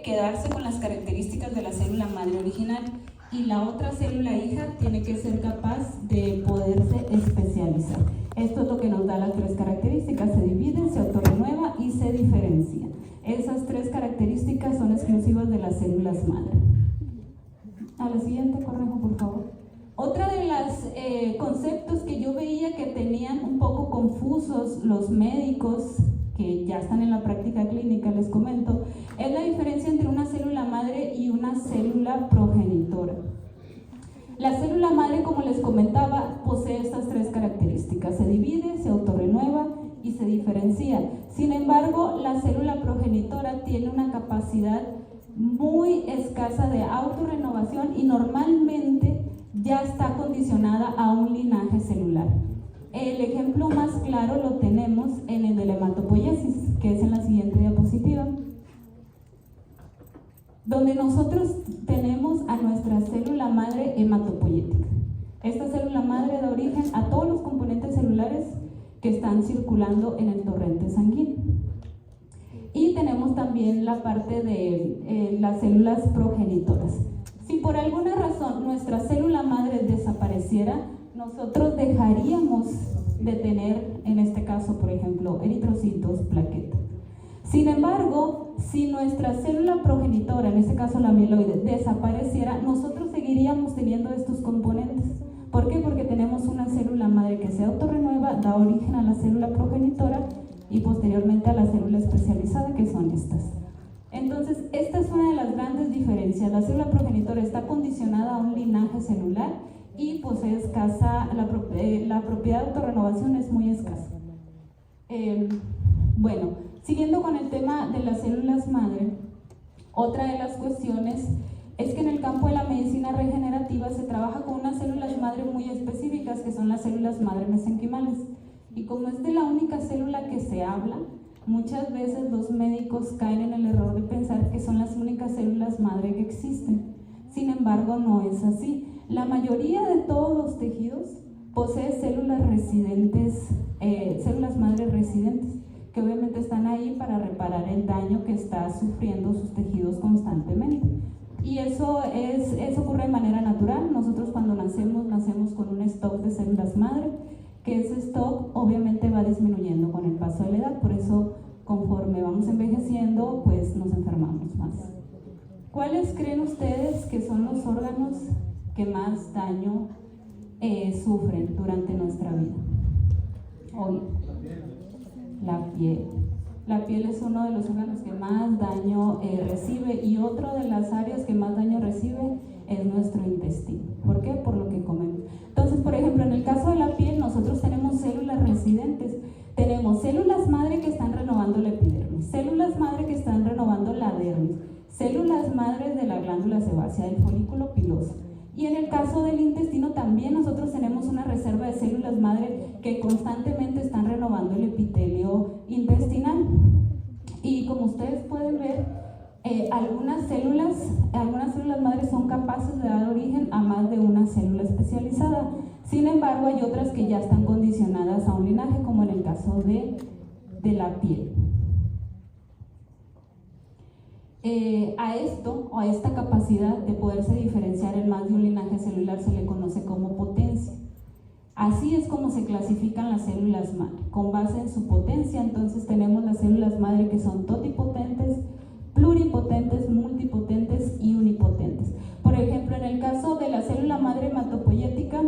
quedarse con las características de la célula madre original, y la otra célula hija tiene que ser capaz de poderse especializar. Esto es lo que nos da las tres características: se divide, se autorrenueva y se diferencia. Esas tres características son exclusivas de las células madre. A la siguiente, Cornejo, por favor. Otra de los conceptos que yo veía que tenían un poco confusos los médicos que ya están en la práctica clínica, les comento, es la diferencia entre una célula madre y una célula progenitora. La célula madre, como les comentaba, posee estas tres características: se divide, se autorrenueva y se diferencia. Sin embargo, la célula progenitora tiene una capacidad muy escasa de autorrenovación y normalmente ya está condicionada a un linaje celular. El ejemplo más claro lo tenemos en el de la hematopoiesis, que es en la siguiente diapositiva, donde nosotros tenemos a nuestra célula madre hematopoyética. Esta célula madre da origen a todos los componentes celulares que están circulando en el torrente sanguíneo. Y tenemos también la parte de las células progenitoras. Si por alguna razón nuestra célula madre desapareciera, nosotros dejaríamos de tener, en este caso, por ejemplo, eritrocitos, plaquetas. Sin embargo, si nuestra célula progenitora, en este caso la mieloide, desapareciera, nosotros seguiríamos teniendo estos componentes. ¿Por qué? Porque tenemos una célula madre que se autorrenueva, da origen a la célula progenitora y posteriormente a la célula especializada, que son estas. Entonces, esta es una de las grandes diferencias. La célula progenitora está condicionada a un linaje celular y posee escasa, la propiedad de autorrenovación es muy escasa. Bueno, siguiendo con el tema de las células madre, otra de las cuestiones es que en el campo de la medicina regenerativa se trabaja con unas células madre muy específicas, que son las células madre mesenquimales. Y como es de la única célula que se habla, muchas veces los médicos caen en el error de pensar que son las únicas células madre que existen. Sin embargo, no es así. La mayoría de todos los tejidos posee células residentes, células madre residentes, que obviamente están ahí para reparar el daño que está sufriendo sus tejidos constantemente. Y eso ocurre de manera natural. Nosotros cuando nacemos con un stock de células madre, que ese stock obviamente va disminuyendo con el paso de la edad. Por eso, conforme vamos envejeciendo, pues nos enfermamos más. ¿Cuáles creen ustedes que son los órganos que más daño sufren durante nuestra vida? Hoy, la piel. La piel es uno de los órganos que más daño recibe, y otro de las áreas que más daño recibe es nuestro intestino. ¿Por qué? Por lo que comemos. Entonces, por ejemplo, en el caso de la piel, nosotros tenemos células residentes. Tenemos células madre que están renovando la epidermis, células madre que están renovando la dermis, células madres de la glándula sebácea, del folículo piloso. Y en el caso del intestino también nosotros tenemos una reserva de células madre que constantemente están renovando el epitelio intestinal. Y como ustedes pueden ver, algunas células madres son capaces de dar origen a más de una célula especializada. Sin embargo, hay otras que ya están condicionadas a un linaje, como en el caso de la piel. A esta capacidad de poderse diferenciar en más de un linaje celular se le conoce como potencia. Así es como se clasifican las células madre, con base en su potencia. Entonces tenemos las células madre que son totipotentes, pluripotentes, multipotentes y unipotentes. Por ejemplo, en el caso de la célula madre hematopoyética,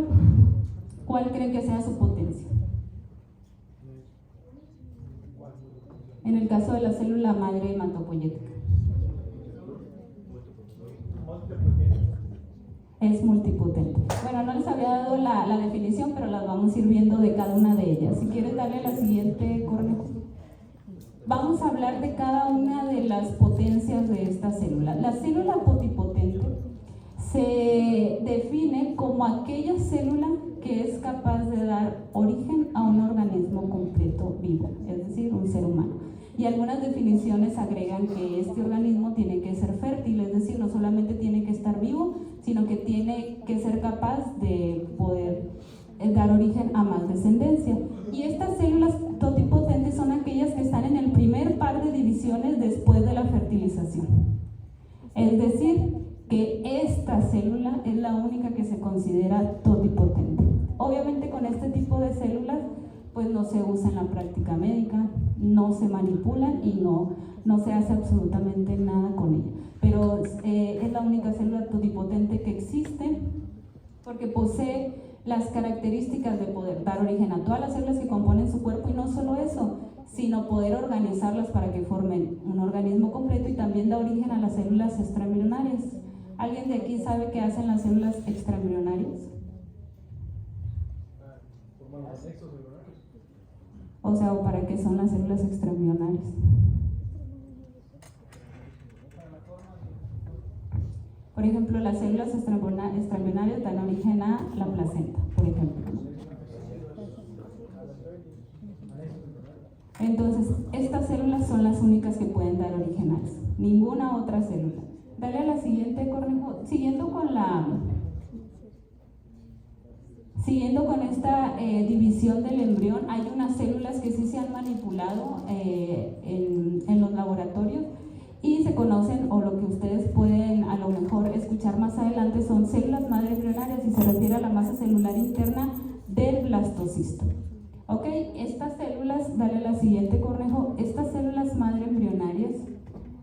¿cuál creen que sea su potencia? En el caso de la célula madre hematopoyética. Es multipotente. Bueno, no les había dado la definición, pero las vamos a ir viendo de cada una de ellas. Si quieres darle a la siguiente, Cornejo. Vamos a hablar de cada una de las potencias de esta célula. La célula potipotente se define como aquella célula que es capaz de dar origen a un organismo completo vivo, es decir, un ser humano. Y algunas definiciones agregan que este organismo tiene que ser fértil, es decir, no solamente tiene que estar vivo, sino que tiene que ser capaz de poder dar origen a más descendencia. Y estas células totipotentes son aquellas que están en el primer par de divisiones después de la fertilización. Es decir, que esta célula es la única que se considera totipotente. Obviamente con este tipo de células pues no se usa en la práctica médica, no se manipulan y no se hace absolutamente nada con ella. Pero es la única célula totipotente que existe porque posee las características de poder dar origen a todas las células que componen su cuerpo, y no solo eso, sino poder organizarlas para que formen un organismo completo, y también da origen a las células extraembrionarias. ¿Alguien de aquí sabe qué hacen las células extraembrionarias? Forman los anexos embrionarios. O sea, ¿para qué son las células extraembrionarias? Por ejemplo, las células extraembrionarias dan origen a la placenta, por ejemplo. Entonces, estas células son las únicas que pueden dar origen a eso, ninguna otra célula. Dale a la siguiente, Cornejo. Siguiendo con esta división del embrión, hay unas células que sí se han manipulado en los laboratorios y se conocen, o lo que ustedes pueden a lo mejor escuchar más adelante, son células madre embrionarias, y se refiere a la masa celular interna del blastocisto. Ok, estas células, dale a la siguiente, Cornejo, estas células madre embrionarias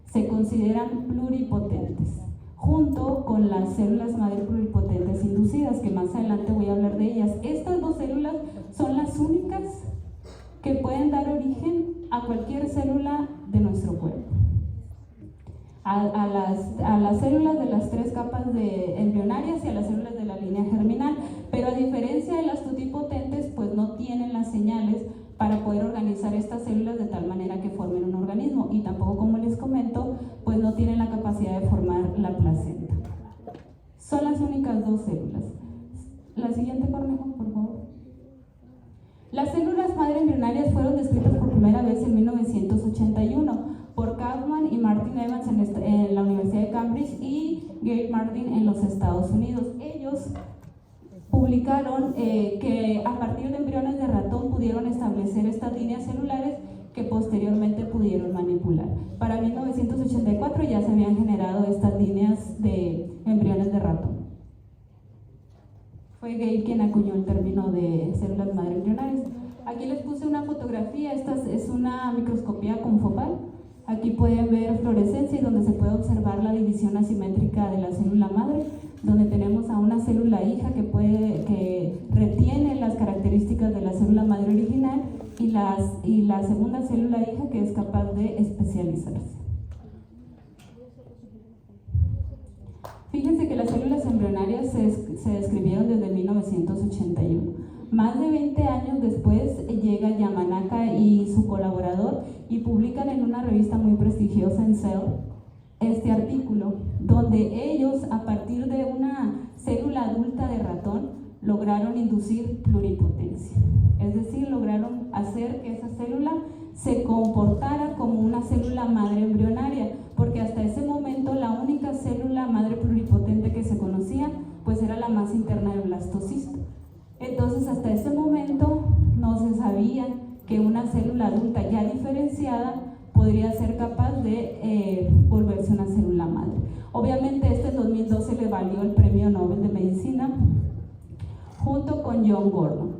se consideran pluripotentes, junto con las células madre pluripotentes inducidas, que más adelante voy a hablar de ellas. Estas dos células son las únicas que pueden dar origen a cualquier célula de nuestro cuerpo. A las células de las tres capas embrionarias y a las células de la línea germinal, pero a diferencia de las totipotentes, pues no tienen las señales para poder organizar estas células de tal manera que formen un organismo, y tampoco, como les comento, pues no tienen la capacidad de formar la placenta. Son las únicas dos células. La siguiente, Cornejo, por favor. Las células madre embrionarias fueron descritas por primera vez en 1981 por Kaufman y Martin Evans en la Universidad de Cambridge y Gary Martin en los Estados Unidos. Ellos publicaron que a partir de embriones de ratón pudieron establecer estas líneas celulares que posteriormente pudieron manipular. Para 1984 ya se habían generado estas líneas de embriones de ratón. Fue Gale quien acuñó el término de células madre embrionarias. Aquí les puse una fotografía. Esta es una microscopía confocal. Aquí pueden ver fluorescencia, y donde se puede observar la división asimétrica de la célula madre, donde tenemos a una célula hija que retiene las características de la célula madre original, y la segunda célula hija que es capaz de especializarse. Fíjense que las células embrionarias se describieron desde 1981. Más de 20 años después llega Yamanaka y su colaborador y publican en una revista muy prestigiosa, en Cell, este artículo, donde ellos, a partir de una célula adulta de ratón, lograron inducir pluripotencia. Es decir, lograron hacer que esa célula se comportara como una célula madre embrionaria, porque hasta ese momento la única célula madre pluripotente que se conocía pues era la masa interna del blastocisto. Entonces, hasta ese momento no se sabía que una célula adulta ya diferenciada podría ser capaz de volverse una célula madre. Obviamente en 2012 le valió el Premio Nobel de Medicina junto con John Gordon.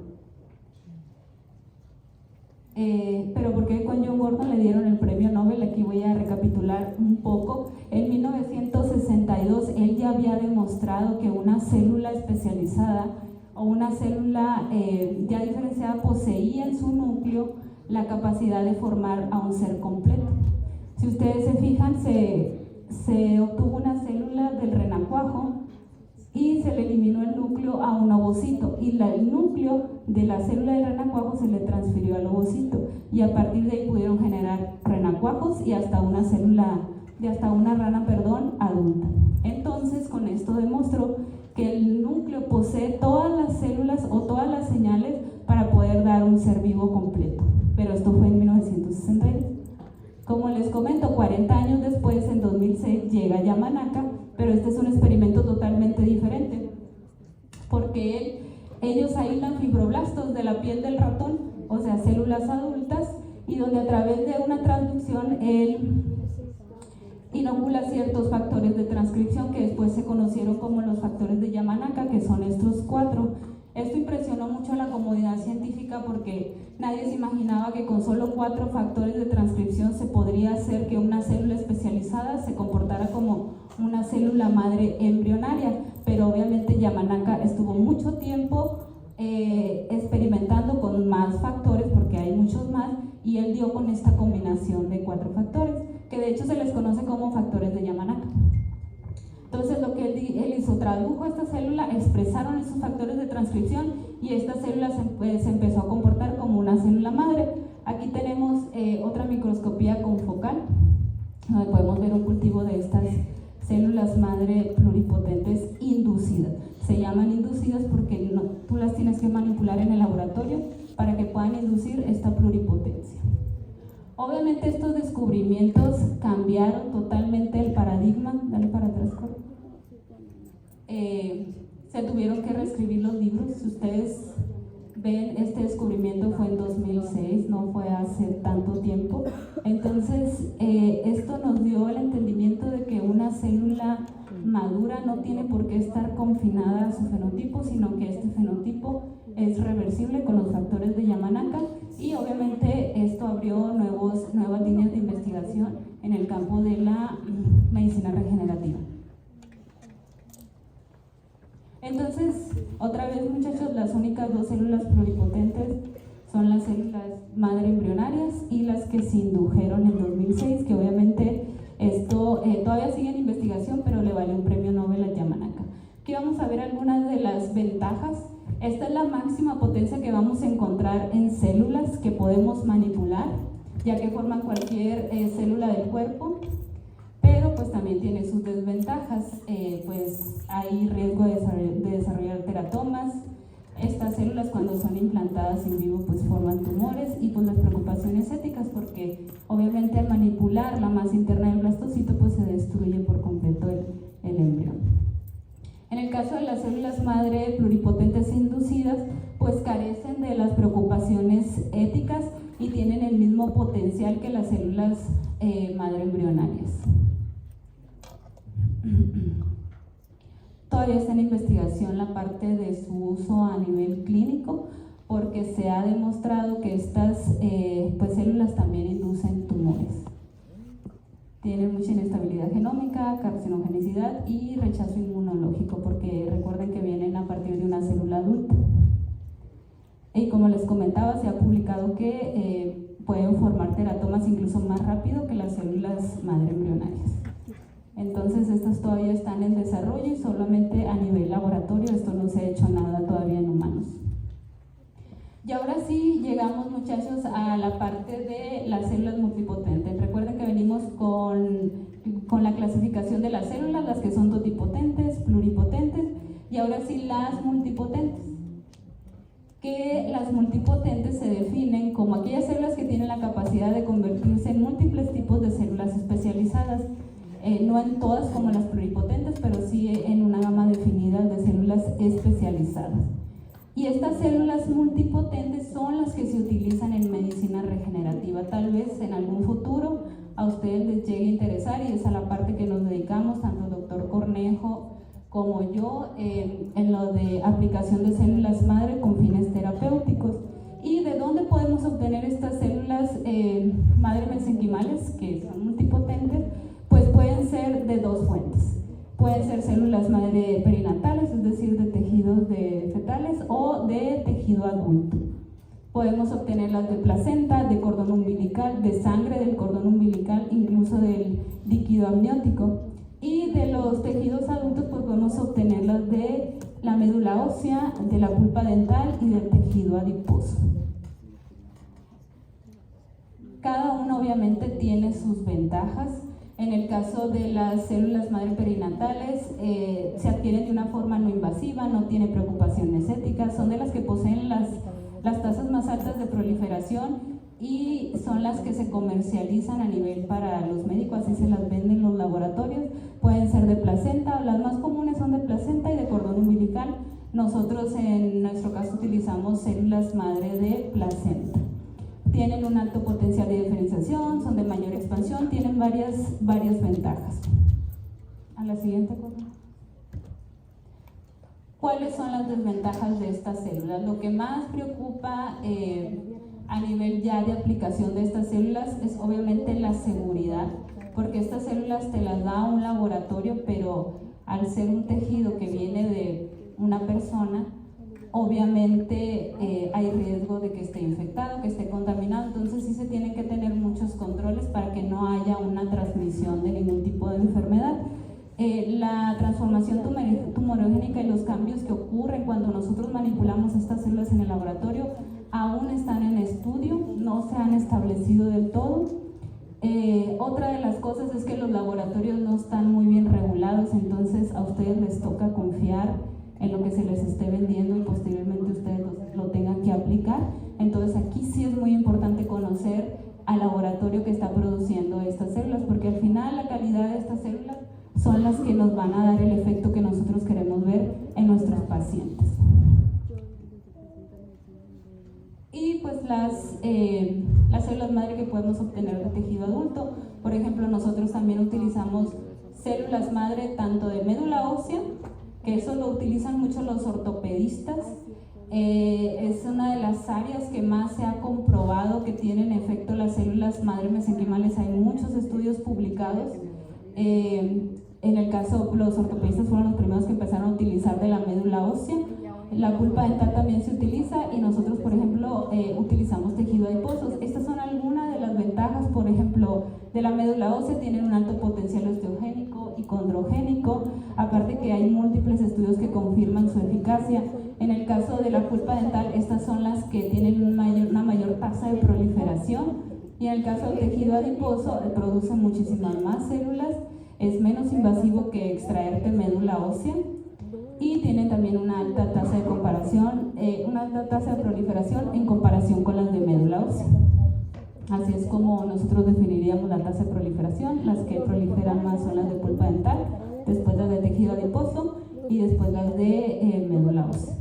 Pero ¿por qué con John Gordon le dieron el Premio Nobel? Aquí voy a recapitular un poco. En 1962 él ya había demostrado que una célula especializada o una célula ya diferenciada poseía en su núcleo la capacidad de formar a un ser completo. Si ustedes se fijan, se obtuvo una célula del renacuajo y se le eliminó el núcleo a un ovocito, y el núcleo de la célula del renacuajo se le transfirió al ovocito, y a partir de ahí pudieron generar renacuajos y hasta una rana adulta. Entonces, con esto demostró que el núcleo posee todas las células o todas las señales para poder dar un ser vivo completo. Pero esto fue en 1962. Como les comento, 40 años después, en 2006, llega Yamanaka, pero este es un experimento totalmente diferente, porque ellos aíslan fibroblastos de la piel del ratón, o sea, células adultas, y donde a través de una transducción él inocula ciertos factores de transcripción que después se conocieron como los factores de Yamanaka, que son estos 4. Esto impresionó mucho a la comunidad científica porque nadie se imaginaba que con solo 4 factores de transcripción se podría hacer que una célula especializada se comportara como una célula madre embrionaria, pero obviamente Yamanaka estuvo mucho tiempo experimentando con más factores, porque hay muchos más, y él dio con esta combinación de 4 factores, que de hecho se les conoce como factores de Yamanaka. Entonces lo que él hizo, tradujo esta célula, expresaron esos factores de transcripción y esta célula se empezó a comportar como una célula madre. Aquí tenemos otra microscopía confocal, donde podemos ver un cultivo de estas células madre pluripotentes inducidas. Se llaman inducidas porque tú las tienes que manipular en el laboratorio para que puedan inducir esta pluripotencia. Obviamente estos descubrimientos cambiaron totalmente el paradigma. Dale para atrás, se tuvieron que reescribir los libros. Si ustedes ven, este descubrimiento fue en 2006, no fue hace tanto tiempo. Entonces, esto nos dio el entendimiento de que una célula madura no tiene por qué estar confinada a su fenotipo, sino que este fenotipo es reversible con los factores de Yamanaka, y obviamente esto abrió nuevas líneas de investigación en el campo de la medicina regenerativa. Entonces, otra vez, muchachos, las únicas 2 células pluripotentes son las células madre embrionarias y las que se indujeron en 2006, que obviamente esto todavía sigue en investigación, pero le valió un premio Nobel a Yamanaka. Aquí vamos a ver algunas de las ventajas. Esta es la máxima potencia que vamos a encontrar en células que podemos manipular, ya que forman cualquier célula del cuerpo, pero pues también tiene sus desventajas. Pues hay riesgo de desarrollar teratomas. Estas células, cuando son implantadas en vivo, pues forman tumores, y pues las preocupaciones éticas, porque obviamente al manipular la masa interna del blastocito pues se destruye por completo el embrión. En el caso de las células madre pluripotentes inducidas, pues carecen de las preocupaciones éticas y tienen el mismo potencial que las células madre embrionarias. Todavía está en investigación la parte de su uso a nivel clínico, porque se ha demostrado que estas pues células también inducen tumores. Tienen mucha inestabilidad genómica, carcinogenicidad y rechazo inmunológico, porque recuerden que vienen a partir de una célula adulta. Y como les comentaba, se ha publicado que pueden formar teratomas incluso más rápido que las células madre embrionarias. Entonces estas todavía están en desarrollo y solamente a nivel laboratorio, esto no se ha hecho nada todavía en humanos. Y ahora sí llegamos, muchachos, a la parte de las células multipotentes. Recuerden que venimos con la clasificación de las células, las que son totipotentes, pluripotentes, y ahora sí las multipotentes. Que las multipotentes se definen como aquellas células que tienen la capacidad de convertirse en múltiples tipos de células especializadas. No en todas como las pluripotentes, pero sí en una gama definida de células especializadas. Y estas células multipotentes son las que se utilizan en medicina regenerativa. Tal vez en algún futuro a ustedes les llegue a interesar, y es a la parte que nos dedicamos, tanto el doctor Cornejo como yo, en lo de aplicación de células madre con fines terapéuticos. ¿Y de dónde podemos obtener estas células madre mesenquimales, que son multipotentes? Pues pueden ser de 2 fuentes. Pueden ser células madre perinatales, es decir, de tejidos fetales, o de tejido adulto. Podemos obtenerlas de placenta, de cordón umbilical, de sangre del cordón umbilical, incluso del líquido amniótico. Y de los tejidos adultos, pues podemos obtenerlas de la médula ósea, de la pulpa dental y del tejido adiposo. Cada uno obviamente tiene sus ventajas. En el caso de las células madre perinatales, se adquieren de una forma no invasiva, no tiene preocupaciones éticas, son de las que poseen las tasas más altas de proliferación y son las que se comercializan a nivel para los médicos, así se las venden en los laboratorios. Pueden ser de placenta, las más comunes son de placenta y de cordón umbilical. Nosotros en nuestro caso utilizamos células madre de placenta. tienen un alto potencial de diferenciación, son de mayor expansión, tienen varias ventajas. A la siguiente, por favor. ¿Cuáles son las desventajas de estas células? Lo que más preocupa a nivel ya de aplicación de estas células es obviamente la seguridad, porque estas células te las da un laboratorio, pero al ser un tejido que viene de una persona, obviamente hay riesgo de que esté infectado, que esté contaminado, entonces sí se tienen que tener muchos controles para que no haya una transmisión de ningún tipo de enfermedad. La transformación tumorigénica y los cambios que ocurren cuando nosotros manipulamos estas células en el laboratorio aún están en estudio, no se han establecido del todo. Otra de las cosas es que los laboratorios no están muy bien regulados, entonces a ustedes les toca confiar en lo que se les esté vendiendo y posteriormente ustedes lo tengan que aplicar. Entonces aquí sí es muy importante conocer al laboratorio que está produciendo estas células, porque al final la calidad de estas células son las que nos van a dar el efecto que nosotros queremos ver en nuestros pacientes. Y pues las células madre que podemos obtener de tejido adulto, por ejemplo, nosotros también utilizamos células madre tanto de médula ósea, que eso lo utilizan mucho los ortopedistas. Es una de las áreas que más se ha comprobado que tienen efecto las células madre mesenquimales. Hay muchos estudios publicados. En el caso, los ortopedistas fueron los primeros que empezaron a utilizar de la médula ósea. La pulpa dental también se utiliza y nosotros, por ejemplo, utilizamos tejido adiposo. Estas son algunas de las ventajas, por ejemplo, de la médula ósea. Tienen un alto potencial osteogénico y condrogénico, aparte que hay múltiples estudios que confirman su eficacia. En el caso de la pulpa dental, estas son las que tienen una mayor tasa de proliferación, y en el caso del tejido adiposo produce muchísimas más células, es menos invasivo que extraerte médula ósea y tiene también una alta tasa de comparación, una alta tasa de proliferación en comparación con las de médula ósea. Así es como nosotros definiríamos la tasa de proliferación. Las que proliferan más son las de pulpa dental, después las de tejido adiposo y después las de médula ósea.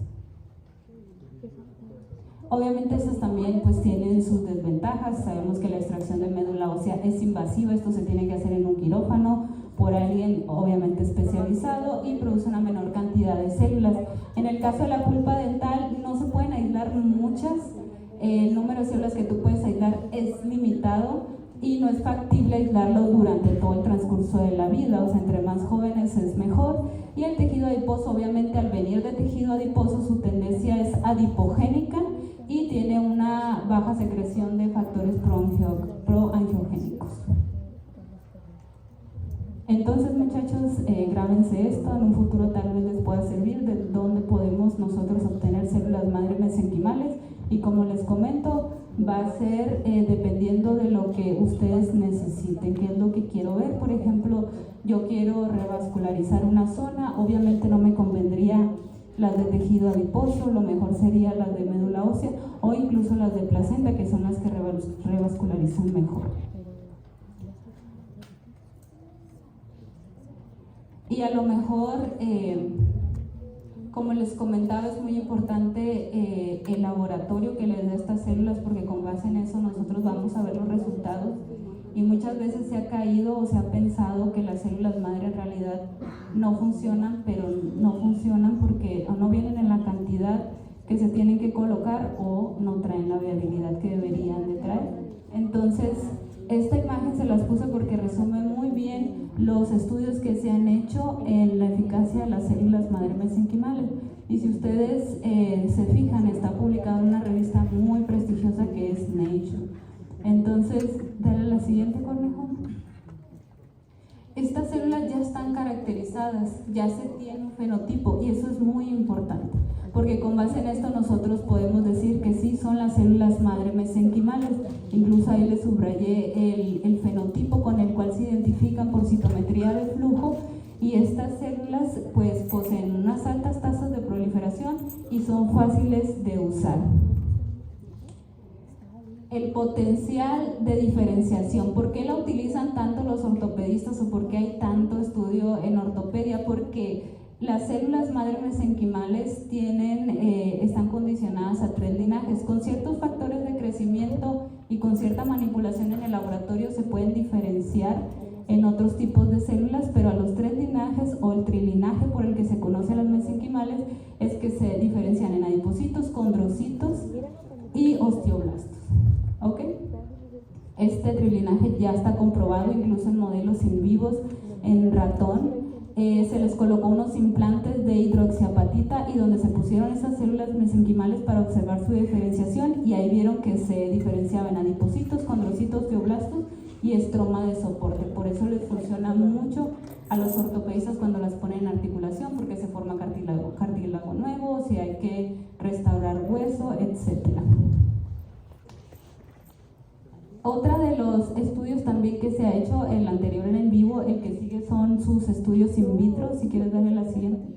Obviamente estas también pues tienen sus desventajas. Sabemos que la extracción de médula ósea es invasiva, esto se tiene que hacer en un quirófano por alguien obviamente especializado y produce una menor cantidad de células. En el caso de la pulpa dental no se pueden aislar muchas, el número de células que tú puedes aislar es limitado y no es factible aislarlo durante todo el transcurso de la vida, o sea, entre más jóvenes es mejor. Y el tejido adiposo, obviamente al venir de tejido adiposo, su tendencia es adipogénica y tiene una baja secreción de factores proangiogénicos. Entonces, muchachos, grábense esto, en un futuro tal vez les pueda servir de dónde podemos nosotros obtener células madre mesenquimales, y como les comento, va a ser dependiendo de lo que ustedes necesiten, qué es lo que quiero ver. Por ejemplo, yo quiero revascularizar una zona, obviamente no me convendría las de tejido adiposo, lo mejor sería las de médula ósea o incluso las de placenta, que son las que revascularizan mejor. Y a lo mejor, como les comentaba, es muy importante el laboratorio que les dé estas células, porque con base en eso nosotros vamos a ver los resultados. Y muchas veces se ha caído o se ha pensado que las células madre en realidad no funcionan, pero no funcionan porque o no vienen en la cantidad que se tienen que colocar o no traen la viabilidad que deberían de traer. Entonces, esta imagen se las puse porque resume muy bien los estudios que se han hecho en la eficacia de las células madre mesenquimales. Y si ustedes se fijan, está publicado en una revista muy prestigiosa que es Nature. Entonces, dale la siguiente, Cornejo. Estas células ya están caracterizadas, ya se tiene un fenotipo, y eso es muy importante, porque con base en esto nosotros podemos decir que sí son las células madre mesenquimales. Incluso ahí les subrayé el fenotipo con el cual se identifican por citometría de flujo, y estas células pues poseen unas altas tasas de proliferación y son fáciles de usar. El potencial de diferenciación. ¿Por qué la utilizan tanto los ortopedistas o por qué hay tanto estudio en ortopedia? Porque Las células madre mesenquimales están condicionadas a 3 linajes. Con ciertos factores de crecimiento y con cierta manipulación en el laboratorio se pueden diferenciar en otros tipos de células, pero a los 3 linajes o el trilinaje por el que se conoce a las mesenquimales es que se diferencian en adipocitos, condrocitos y osteoblastos. ¿Ok? Este trilinaje ya está comprobado incluso en modelos in vivos en ratón. Se les colocó unos implantes de hidroxiapatita y donde se pusieron esas células mesenquimales para observar su diferenciación, y ahí vieron que se diferenciaban adipocitos, condrocitos, osteoblastos y estroma de soporte. Por eso les funciona mucho a los ortopedistas cuando las ponen en articulación, porque se forma cartílago nuevo, si hay que restaurar hueso, etc. Otra de los estudios también que se ha hecho, el anterior era en vivo, el que sigue son sus estudios in vitro. Si quieres darle la siguiente.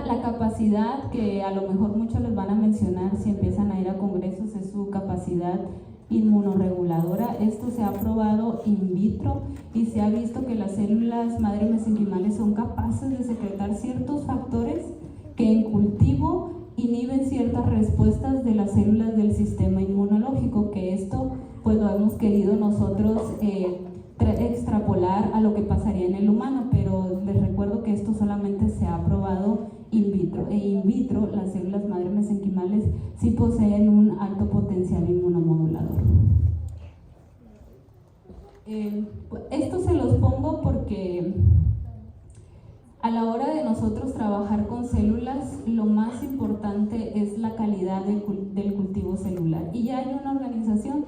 La capacidad que a lo mejor muchos les van a mencionar si empiezan a ir a congresos es su capacidad inmunorreguladora. Esto se ha probado in vitro y se ha visto que las células madre mesenquimales son capaces de secretar ciertos factores que en cultivo inhiben ciertas respuestas de las células del sistema inmunológico, que esto pues lo hemos querido nosotros extrapolar a lo que pasaría en el humano, pero les recuerdo que esto solamente se ha probado in vitro, e in vitro las células madre mesenquimales sí poseen un alto potencial inmunomodulador. Esto se los pongo porque a la hora de nosotros trabajar con células, lo más importante es la calidad del cultivo celular. Y ya hay una organización,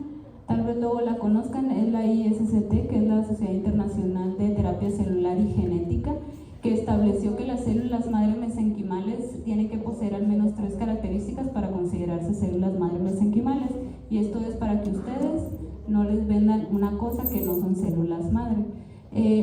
tal vez luego la conozcan, es la ISCT, que es la Sociedad Internacional de Terapia Celular y Genética, que estableció que las células madre mesenquimales tienen que poseer al menos 3 características para considerarse células madre mesenquimales. Y esto es para que ustedes no les vendan una cosa que no son células madre.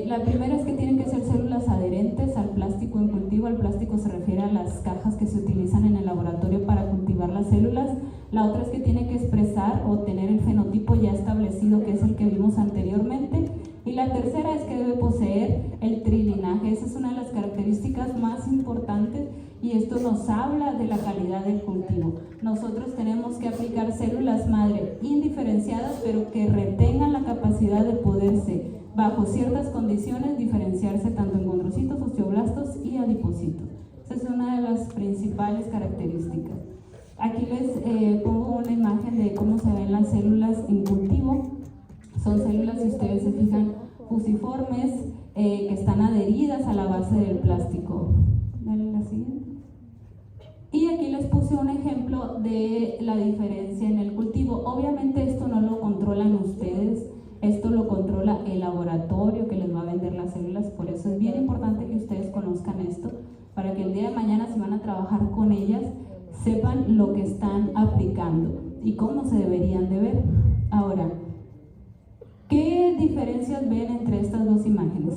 La primera es que tienen que ser células adherentes al plástico en cultivo. El plástico se refiere a las cajas que se utilizan en el laboratorio para cultivar las células. La otra es que tiene que expresar o tener el fenotipo ya establecido, que es el que vimos anteriormente. Y la tercera es que debe poseer el trilinaje. Esa es una de las características más importantes y esto nos habla de la calidad del cultivo. Nosotros tenemos que aplicar células madre indiferenciadas, pero que retengan la capacidad de poderse, bajo ciertas condiciones, diferenciarse tanto en condrocitos, osteoblastos y adipocitos. Esa es una de las principales características. Aquí les pongo una imagen de cómo se ven las células en cultivo. Son células, si ustedes se fijan, fusiformes, que están adheridas a la base del plástico. Dale la siguiente. Y aquí les puse un ejemplo de la diferencia en el cultivo. Obviamente esto no lo controlan ustedes, esto lo controla el laboratorio que les va a vender las células. Por eso es bien importante que ustedes conozcan esto, para que el día de mañana, si van a trabajar con ellas, sepan lo que están aplicando y cómo se deberían de ver. Ahora, ¿qué diferencias ven entre estas dos imágenes?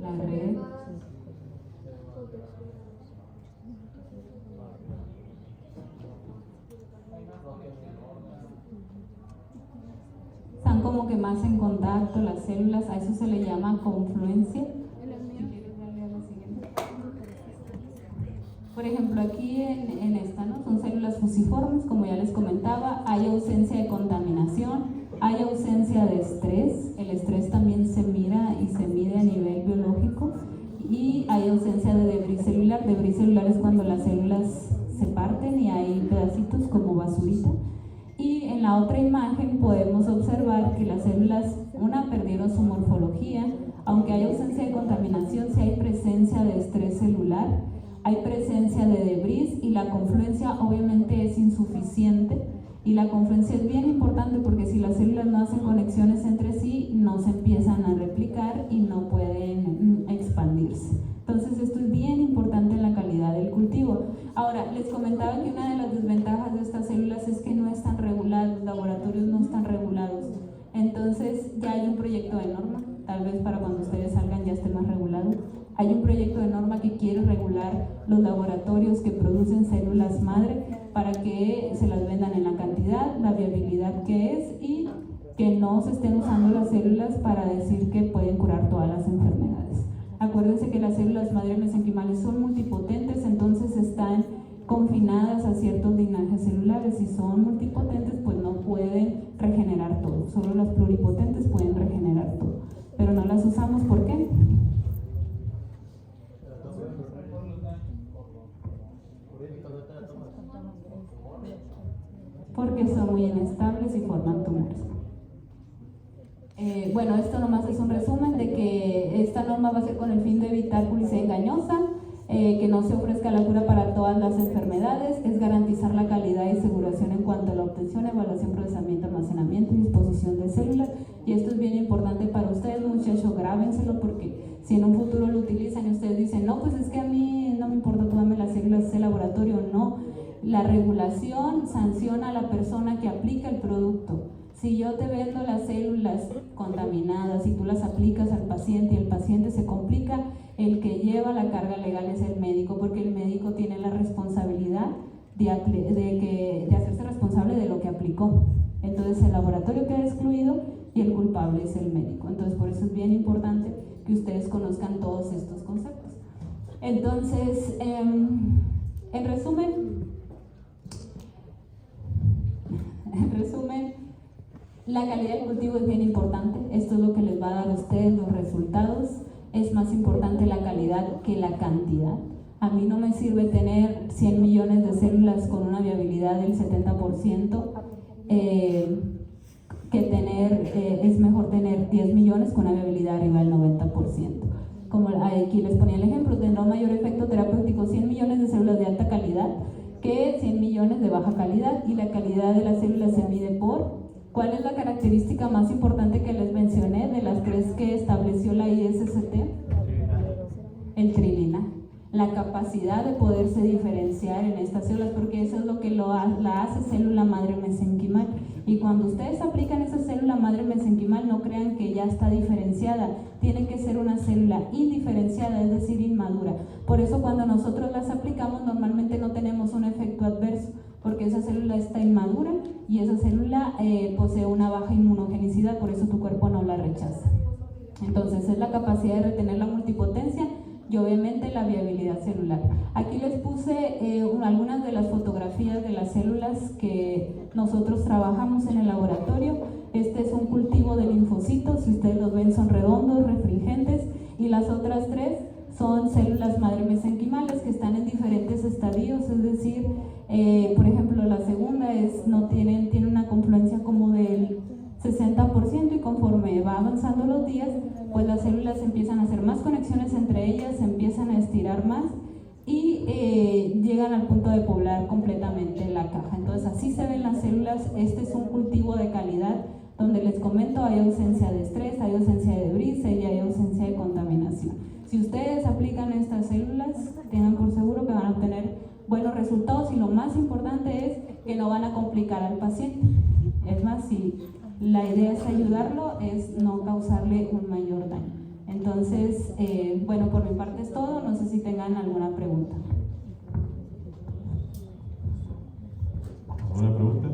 La red. Están como que más en contacto las células, a eso se le llama confluencia. Por ejemplo, aquí en esta, ¿no? Son células fusiformes, como ya les comentaba. Hay ausencia de contaminación, hay ausencia de estrés. El estrés también se mira y se mide a nivel biológico. Y hay ausencia de debris celular. Debris celular es cuando las células se parten y hay pedacitos como basurita. Y en la otra imagen podemos observar que las células, una, perdieron su morfología. Aunque hay ausencia de contaminación, sí hay presencia de estrés celular, hay presencia de debris, y la confluencia obviamente es insuficiente. Y la confluencia es bien importante porque si las células no hacen conexiones entre sí, no se empiezan a replicar y no pueden expandirse. Entonces esto es bien importante en la calidad del cultivo. Ahora, les comentaba que una de las desventajas de estas células es que no están reguladas, los laboratorios no están regulados. Entonces ya hay un proyecto de norma, tal vez para cuando ustedes salgan ya esté más regulado. Hay un proyecto de norma que quiere regular los laboratorios que producen células madre, para que se las vendan en la cantidad, la viabilidad que es y que no se estén usando las células para decir que pueden curar todas las enfermedades. Acuérdense que las células madre mesenquimales son multipotentes, entonces están confinadas a ciertos linajes celulares. Si son multipotentes, pues no pueden regenerar todo. Solo las pluripotentes pueden regenerar todo. Pero no las usamos, ¿por qué? Porque son muy inestables y forman tumores. Bueno, esto nomás es un resumen de que esta norma va a ser con el fin de evitar publicidad engañosa, que no se ofrezca la cura para todas las enfermedades, es garantizar la calidad y aseguración en cuanto a la obtención, evaluación, procesamiento, almacenamiento y disposición de células. Y esto es bien importante para ustedes, muchachos, grábenselo, porque si en un futuro lo utilizan y ustedes dicen, no, pues es que a mí no me importa, tú dame las células de ese laboratorio, no. La regulación sanciona a la persona que aplica el producto. Si yo te vendo las células contaminadas y tú las aplicas al paciente y el paciente se complica, el que lleva la carga legal es el médico, porque el médico tiene la responsabilidad de hacerse responsable de lo que aplicó. Entonces el laboratorio queda excluido y el culpable es el médico. Entonces por eso es bien importante que ustedes conozcan todos estos conceptos. Entonces, en resumen, la calidad del cultivo es bien importante. Esto es lo que les va a dar a ustedes los resultados. Es más importante la calidad que la cantidad. A mí no me sirve tener 100 millones de células con una viabilidad del 70%, es mejor tener 10 millones con una viabilidad arriba del 90%. Como aquí les ponía el ejemplo, tendrá un mayor efecto terapéutico 100 millones de células de alta calidad que 100 millones de baja calidad, y la calidad de las células se mide por ¿cuál es la característica más importante que les mencioné de las tres que estableció la ISCT? El trilina. La capacidad de poderse diferenciar en estas células, porque eso es lo que la hace célula madre mesenquimal. Y cuando ustedes aplican esa célula madre mesenquimal, no crean que ya está diferenciada, tiene que ser una célula indiferenciada, es decir, inmadura. Por eso cuando nosotros las aplicamos normalmente no tenemos un efecto adverso, porque esa célula está inmadura y esa célula posee una baja inmunogenicidad, por eso tu cuerpo no la rechaza. Entonces es la capacidad de retener la multipotencia y obviamente la viabilidad celular. Aquí les puse algunas de las fotografías de las células que nosotros trabajamos en el laboratorio. Este es un cultivo de linfocitos, si ustedes los ven son redondos, refringentes, y las otras tres son células madre mesenquimales que están en diferentes estadios, es decir, por ejemplo, la segunda tiene una confluencia como del 60%, y conforme va avanzando los días, pues las células empiezan a hacer más conexiones entre ellas, se empiezan a estirar más y llegan al punto de poblar completamente la caja. Entonces así se ven las células. Este es un cultivo de calidad donde les comento, hay ausencia de estrés, hay ausencia de debris y hay ausencia de contaminación. Si ustedes aplican estas células, tengan por seguro que van a obtener buenos resultados, y lo más importante es que no van a complicar al paciente. Es más, si la idea es ayudarlo, es no causarle un mayor daño. Entonces, bueno, por mi parte es todo. No sé si tengan alguna pregunta. ¿Alguna pregunta?